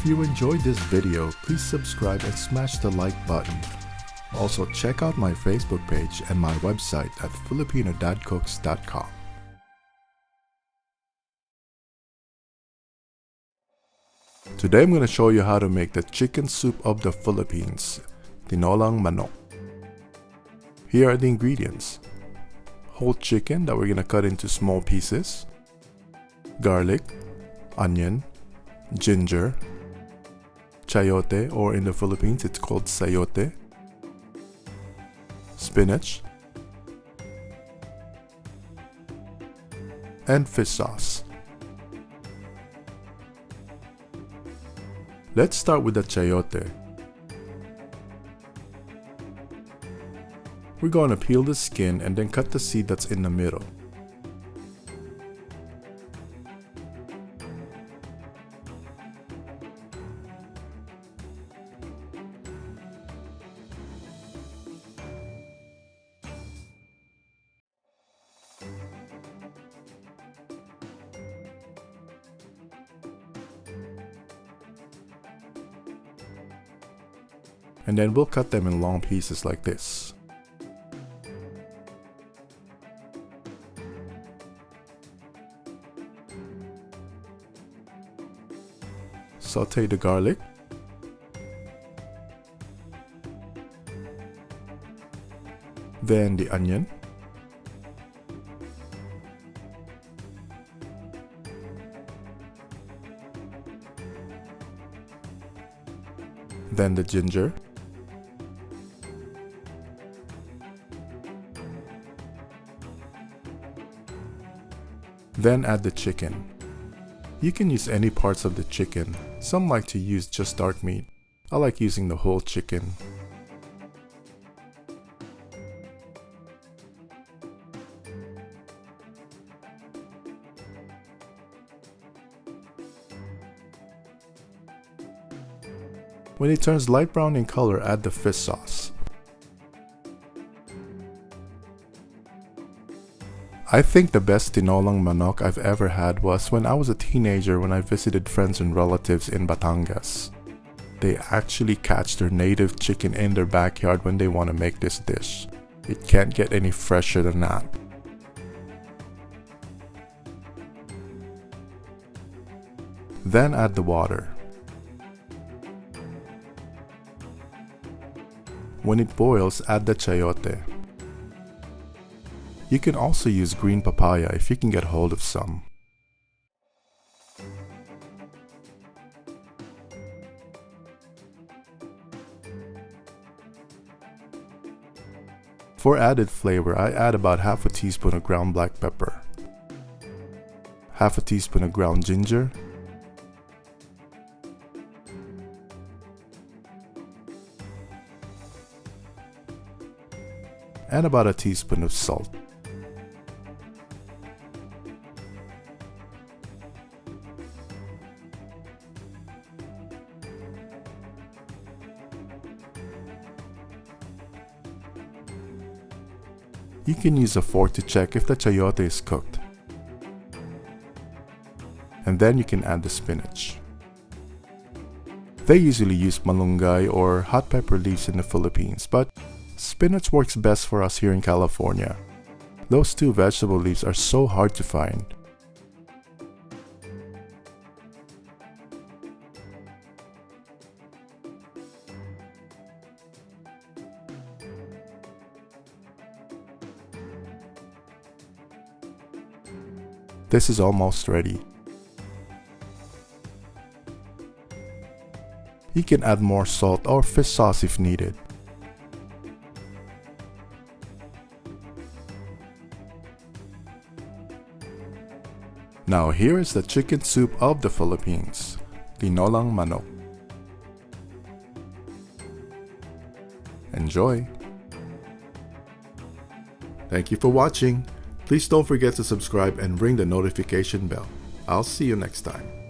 If you enjoyed this video, please subscribe and smash the like button. Also check out my Facebook page and my website at filipinodadcooks.com. Today I'm going to show you how to make the chicken soup of the Philippines, Tinolang Manok. Here are the ingredients: whole chicken that we're going to cut into small pieces, garlic, onion, ginger, chayote, or in the Philippines it's called CHAYOTE, spinach, and fish sauce. Let's start with the chayote. We're going to peel the skin and then cut the seed that's in the middle. And then we'll cut them in long pieces like this. Saute the garlic. Then the onion. Then the ginger. Then add the chicken. You can use any parts of the chicken. Some like to use just dark meat. I like using the whole chicken. When it turns light brown in color, add the fish sauce. I think the best Tinolang Manok I've ever had was when I was a teenager when I visited friends and relatives in Batangas. They actually catch their native chicken in their backyard when they want to make this dish. It can't get any fresher than that. Then add the water. When it boils, add the chayote. You can also use green papaya if you can get hold of some. For added flavor, I add about half a teaspoon of ground black pepper, half a teaspoon of ground ginger, and about a teaspoon of salt. You can use a fork to check if the chayote is cooked. And then you can add the spinach. They usually use malunggay or hot pepper leaves in the Philippines, but spinach works best for us here in California. Those two vegetable leaves are so hard to find. This is almost ready. You can add more salt or fish sauce if needed. Now here is the chicken soup of the Philippines, Tinolang Manok. Enjoy! Thank you for watching. Please don't forget to subscribe and ring the notification bell. I'll see you next time.